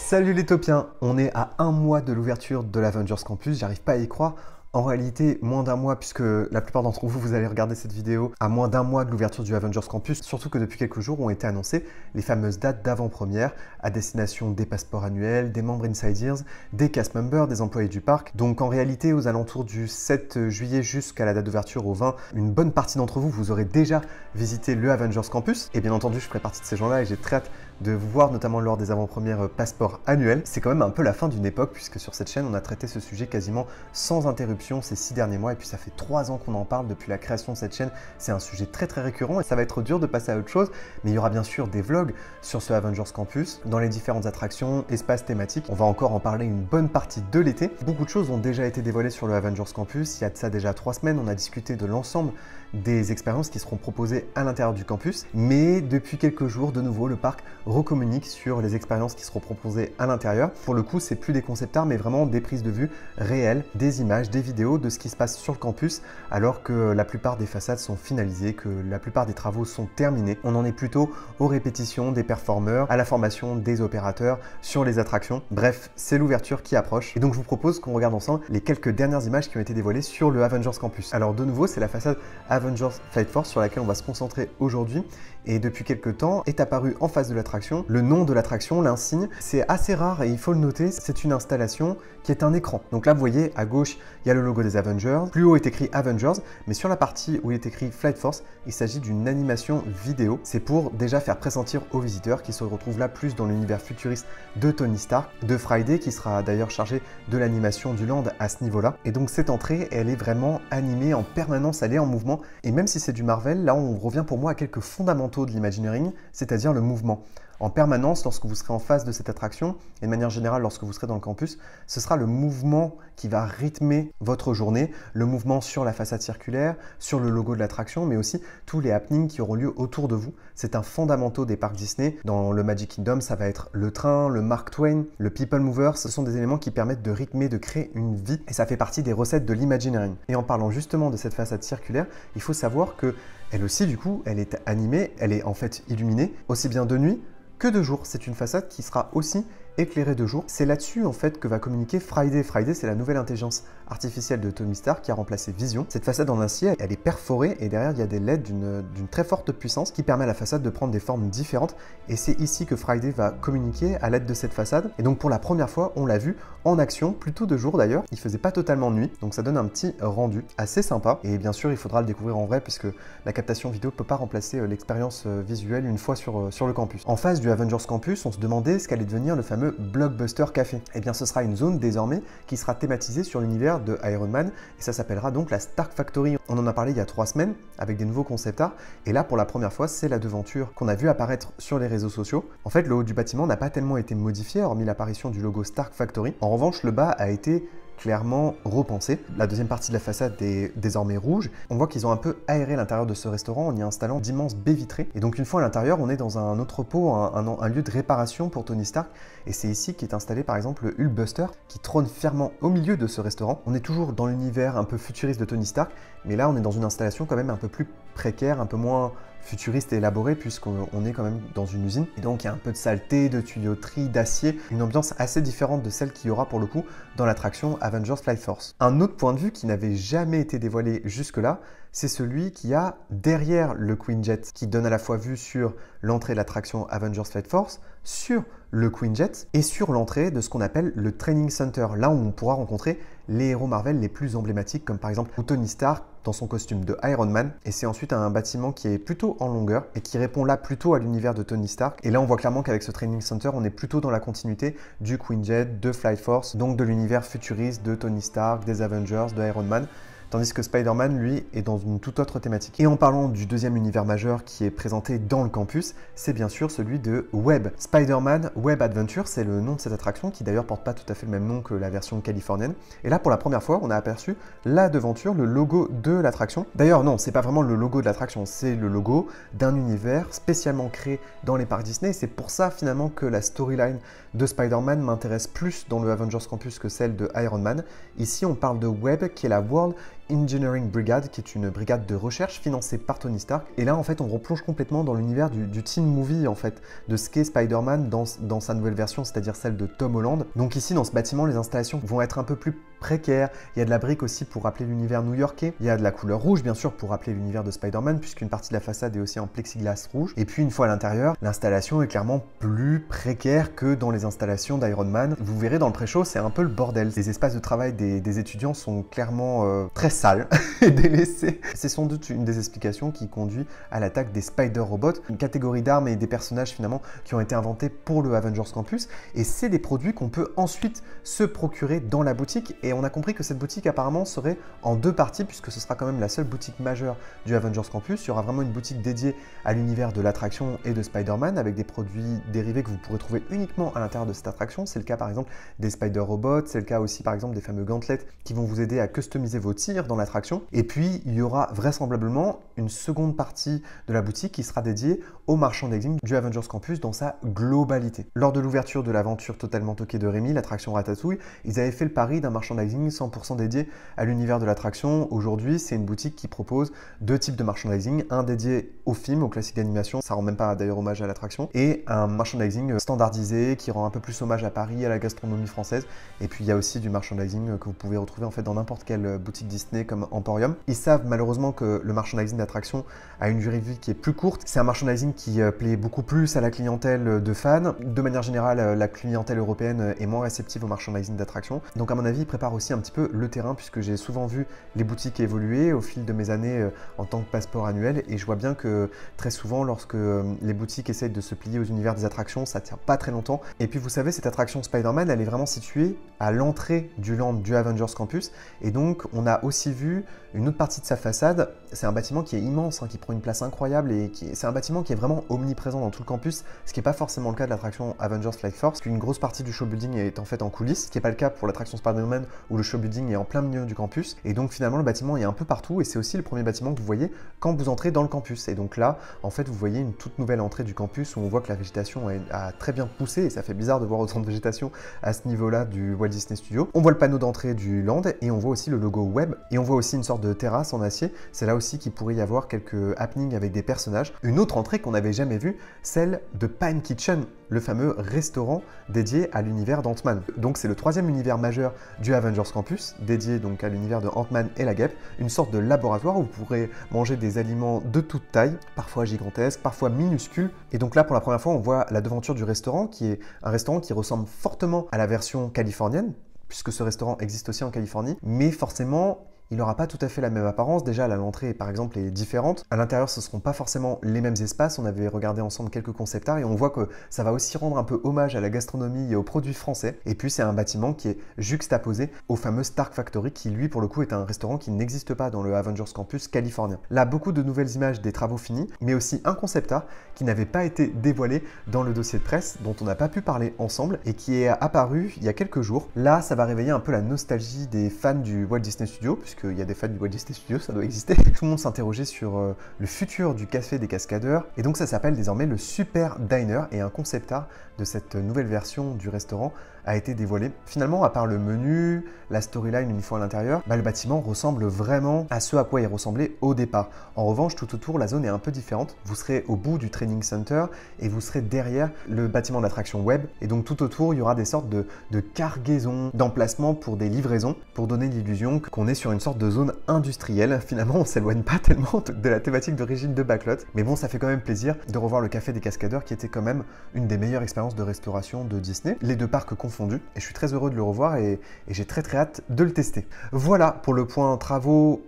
Salut les topiens, on est à un mois de l'ouverture de l'Avengers Campus, j'arrive pas à y croire. En réalité, moins d'un mois, puisque la plupart d'entre vous, vous allez regarder cette vidéo à moins d'un mois de l'ouverture du Avengers Campus, surtout que depuis quelques jours ont été annoncées les fameuses dates d'avant-première à destination des passeports annuels, des membres Insiders, des cast members, des employés du parc. Donc en réalité, aux alentours du 7 juillet jusqu'à la date d'ouverture au 20, une bonne partie d'entre vous, vous aurez déjà visité le Avengers Campus. Et bien entendu, je ferai partie de ces gens-là et j'ai très hâte de vous voir, notamment lors des avant-premières passeports annuels. C'est quand même un peu la fin d'une époque, puisque sur cette chaîne, on a traité ce sujet quasiment sans interruption ces 6 derniers mois, et puis ça fait 3 ans qu'on en parle depuis la création de cette chaîne. C'est un sujet très récurrent, et ça va être dur de passer à autre chose, mais il y aura bien sûr des vlogs sur ce Avengers Campus, dans les différentes attractions, espaces thématiques. On va encore en parler une bonne partie de l'été. Beaucoup de choses ont déjà été dévoilées sur le Avengers Campus. Il y a de ça déjà 3 semaines, on a discuté de l'ensemble des expériences qui seront proposées à l'intérieur du campus, mais depuis quelques jours, de nouveau, le parc recommunique sur les expériences qui seront proposées à l'intérieur. Pour le coup, c'est plus des concept art, mais vraiment des prises de vue réelles, des images, des vidéos de ce qui se passe sur le campus, alors que la plupart des façades sont finalisées, que la plupart des travaux sont terminés. On en est plutôt aux répétitions des performeurs, à la formation des opérateurs sur les attractions. Bref, c'est l'ouverture qui approche. Et donc, je vous propose qu'on regarde ensemble les quelques dernières images qui ont été dévoilées sur le Avengers Campus. Alors, de nouveau, c'est la façade Avengers Flight Force sur laquelle on va se concentrer aujourd'hui. Et depuis quelques temps est apparu en face de l'attraction le nom de l'attraction, l'insigne. C'est assez rare et il faut le noter, c'est une installation qui est un écran. Donc là, vous voyez, à gauche, il y a le logo des Avengers. Plus haut est écrit Avengers, mais sur la partie où il est écrit Flight Force, il s'agit d'une animation vidéo. C'est pour déjà faire pressentir aux visiteurs qui se retrouvent là plus dans l'univers futuriste de Tony Stark, de Friday, qui sera d'ailleurs chargé de l'animation du land à ce niveau-là. Et donc cette entrée, elle est vraiment animée en permanence, elle est en mouvement. Et même si c'est du Marvel, là on revient pour moi à quelques fondamentaux de l'Imagineering, c'est-à-dire le mouvement. En permanence, lorsque vous serez en face de cette attraction, et de manière générale lorsque vous serez dans le campus, ce sera le mouvement qui va rythmer votre journée, le mouvement sur la façade circulaire, sur le logo de l'attraction, mais aussi tous les happenings qui auront lieu autour de vous. C'est un fondamental des parcs Disney. Dans le Magic Kingdom, ça va être le train, le Mark Twain, le People Mover. Ce sont des éléments qui permettent de rythmer, de créer une vie, et ça fait partie des recettes de l'Imagineering. Et en parlant justement de cette façade circulaire, il faut savoir que elle aussi, du coup, elle est animée, elle est en fait illuminée, aussi bien de nuit que de jour. C'est une façade qui sera aussi éclairée de jour. C'est là-dessus en fait que va communiquer Friday. Friday, c'est la nouvelle intelligence artificielle de Tony Stark qui a remplacé Vision. Cette façade en acier, elle est perforée et derrière il y a des LED d'une très forte puissance qui permet à la façade de prendre des formes différentes, et c'est ici que Friday va communiquer à l'aide de cette façade. Et donc pour la première fois, on l'a vu en action, plutôt de jour d'ailleurs. Il faisait pas totalement nuit, donc ça donne un petit rendu assez sympa. Et bien sûr, il faudra le découvrir en vrai puisque la captation vidéo ne peut pas remplacer l'expérience visuelle une fois sur le campus. En face du Avengers Campus, on se demandait ce qu'allait devenir le fameux Blockbuster Café. Et bien ce sera une zone désormais qui sera thématisée sur l'univers de Iron Man, et ça s'appellera donc la Stark Factory. On en a parlé il y a 3 semaines avec des nouveaux concept art, et là pour la première fois c'est la devanture qu'on a vu apparaître sur les réseaux sociaux. En fait, le haut du bâtiment n'a pas tellement été modifié hormis l'apparition du logo Stark Factory. En revanche, le bas a été clairement repensé. La deuxième partie de la façade est désormais rouge. On voit qu'ils ont un peu aéré l'intérieur de ce restaurant en y installant d'immenses baies vitrées. Et donc une fois à l'intérieur, on est dans un entrepôt, un lieu de réparation pour Tony Stark. Et c'est ici qu'est installé par exemple le Hulkbuster qui trône fièrement au milieu de ce restaurant. On est toujours dans l'univers un peu futuriste de Tony Stark, mais là on est dans une installation quand même un peu plus précaire, un peu moins futuriste et élaboré puisqu'on est quand même dans une usine. Et donc il y a un peu de saleté, de tuyauterie, d'acier, une ambiance assez différente de celle qu'il y aura pour le coup dans l'attraction Avengers Flight Force. Un autre point de vue qui n'avait jamais été dévoilé jusque-là, c'est celui qui a derrière le Quinjet, qui donne à la fois vue sur l'entrée de l'attraction Avengers Flight Force, sur le Quinjet et sur l'entrée de ce qu'on appelle le Training Center, là où on pourra rencontrer les héros Marvel les plus emblématiques, comme par exemple Tony Stark dans son costume de Iron Man. Et c'est ensuite un bâtiment qui est plutôt en longueur et qui répond là plutôt à l'univers de Tony Stark. Et là on voit clairement qu'avec ce Training Center, on est plutôt dans la continuité du Quinjet, de Flight Force, donc de l'univers futuriste de Tony Stark, des Avengers, de Iron Man. Tandis que Spider-Man, lui, est dans une toute autre thématique. Et en parlant du deuxième univers majeur qui est présenté dans le campus, c'est bien sûr celui de Web. Spider-Man Web Adventure, c'est le nom de cette attraction, qui d'ailleurs porte pas tout à fait le même nom que la version californienne. Et là, pour la première fois, on a aperçu la devanture, le logo de l'attraction. D'ailleurs, non, c'est pas vraiment le logo de l'attraction, c'est le logo d'un univers spécialement créé dans les parcs Disney. C'est pour ça, finalement, que la storyline de Spider-Man m'intéresse plus dans le Avengers Campus que celle de Iron Man. Ici, on parle de Web, qui est la World Engineering Brigade, qui est une brigade de recherche financée par Tony Stark. Et là, en fait, on replonge complètement dans l'univers du teen movie, en fait, de ce qu'est Spider-Man dans sa nouvelle version, c'est-à-dire celle de Tom Holland. Donc ici, dans ce bâtiment, les installations vont être un peu plus précaires. Il y a de la brique aussi pour rappeler l'univers new-yorkais. Il y a de la couleur rouge, bien sûr, pour rappeler l'univers de Spider-Man, puisqu'une partie de la façade est aussi en plexiglas rouge. Et puis, une fois à l'intérieur, l'installation est clairement plus précaire que dans les installations d'Iron Man. Vous verrez dans le pré-show, c'est un peu le bordel. Les espaces de travail des étudiants sont clairement très sales et délaissés. C'est sans doute une des explications qui conduit à l'attaque des Spider-Robots, une catégorie d'armes et des personnages finalement qui ont été inventés pour le Avengers Campus. Et c'est des produits qu'on peut ensuite se procurer dans la boutique. Et on a compris que cette boutique apparemment serait en deux parties, puisque ce sera quand même la seule boutique majeure du Avengers Campus. Il y aura vraiment une boutique dédiée à l'univers de l'attraction et de Spider-Man, avec des produits dérivés que vous pourrez trouver uniquement à l'intérieur de cette attraction. C'est le cas par exemple des Spider-Robots, c'est le cas aussi par exemple des fameux gantelets qui vont vous aider à customiser vos tirs dans l'attraction. Et puis il y aura vraisemblablement une seconde partie de la boutique qui sera dédiée au merchandising du Avengers Campus dans sa globalité. Lors de l'ouverture de l'aventure totalement toquée de Rémi, l'attraction Ratatouille, ils avaient fait le pari d'un merchandising 100% dédié à l'univers de l'attraction. Aujourd'hui, c'est une boutique qui propose deux types de merchandising, un dédié au film, au classique d'animation, ça rend même pas d'ailleurs hommage à l'attraction, et un merchandising standardisé qui rend un peu plus hommage à Paris, à la gastronomie française. Et puis il y a aussi du merchandising que vous pouvez retrouver en fait dans n'importe quelle boutique Disney comme Emporium. Ils savent malheureusement que le merchandising d'attraction a une durée de vie qui est plus courte. C'est un merchandising qui plaît beaucoup plus à la clientèle de fans. De manière générale, la clientèle européenne est moins réceptive au merchandising d'attraction. Donc à mon avis, ils préparent aussi un petit peu le terrain, puisque j'ai souvent vu les boutiques évoluer au fil de mes années en tant que passeport annuel, et je vois bien que très souvent lorsque les boutiques essayent de se plier aux univers des attractions, ça tient pas très longtemps. Et puis vous savez, cette attraction Spider-Man, elle est vraiment située à l'entrée du land du Avengers Campus, et donc on a aussi vu une autre partie de sa façade. C'est un bâtiment qui est immense, qui prend une place incroyable, et c'est un bâtiment qui est vraiment omniprésent dans tout le campus, ce qui n'est pas forcément le cas de l'attraction Avengers Flight Force, qu'une grosse partie du show building est en fait en coulisses, ce qui n'est pas le cas pour l'attraction Spider-Man où le show building est en plein milieu du campus. Et donc finalement le bâtiment est un peu partout, et c'est aussi le premier bâtiment que vous voyez quand vous entrez dans le campus. Et donc là en fait vous voyez une toute nouvelle entrée du campus où on voit que la végétation a très bien poussé, et ça fait bizarre de voir autant de végétation à ce niveau là du Walt Disney Studio. On voit le panneau d'entrée du land, et on voit aussi le logo web, et on voit aussi une sorte de terrasse en acier. C'est là aussi qu'il pourrait y avoir quelques happenings avec des personnages. Une autre entrée qu'on n'avait jamais vue, celle de Pine Kitchen, le fameux restaurant dédié à l'univers d'Ant-Man. Donc c'est le troisième univers majeur du Avengers Campus, dédié donc à l'univers de Ant-Man et la Guêpe, une sorte de laboratoire où vous pourrez manger des aliments de toute taille, parfois gigantesques, parfois minuscules. Et donc là, pour la première fois, on voit la devanture du restaurant, qui est un restaurant qui ressemble fortement à la version californienne, puisque ce restaurant existe aussi en Californie, mais forcément, il n'aura pas tout à fait la même apparence. Déjà, là, l'entrée, par exemple, est différente. À l'intérieur, ce ne seront pas forcément les mêmes espaces. On avait regardé ensemble quelques concept art, et on voit que ça va aussi rendre un peu hommage à la gastronomie et aux produits français. Et puis, c'est un bâtiment qui est juxtaposé au fameux Stark Factory, qui, lui, pour le coup, est un restaurant qui n'existe pas dans le Avengers Campus californien. Là, beaucoup de nouvelles images des travaux finis, mais aussi un concept art qui n'avait pas été dévoilé dans le dossier de presse, dont on n'a pas pu parler ensemble, et qui est apparu il y a quelques jours. Là, ça va réveiller un peu la nostalgie des fans du Walt Disney Studio, puisqu'il y a des fans du Walt Disney Studio, ça doit exister. Tout le monde s'interrogeait sur le futur du café des cascadeurs, et donc ça s'appelle désormais le Super Diner, et un concept art de cette nouvelle version du restaurant a été dévoilé. Finalement, à part le menu, la storyline une fois à l'intérieur, le bâtiment ressemble vraiment à ce à quoi il ressemblait au départ. En revanche, tout autour, la zone est un peu différente. Vous serez au bout du training center et vous serez derrière le bâtiment d'attraction web. Et donc tout autour, il y aura des sortes de cargaisons, d'emplacements pour des livraisons, pour donner l'illusion qu'on est sur une sorte de zone industrielle. Finalement, on s'éloigne pas tellement de la thématique d'origine de Backlot. Mais bon, ça fait quand même plaisir de revoir le café des cascadeurs, qui était quand même une des meilleures expériences de restauration de Disney. Les deux parcs confondus. Et je suis très heureux de le revoir, et j'ai très hâte de le tester. Voilà pour le point travaux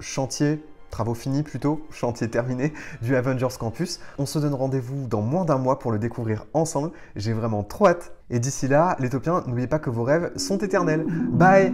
finis plutôt, chantier terminé du Avengers Campus. On se donne rendez-vous dans moins d'un mois pour le découvrir ensemble. J'ai vraiment trop hâte. Et d'ici là, les Taupiens, n'oubliez pas que vos rêves sont éternels. Bye!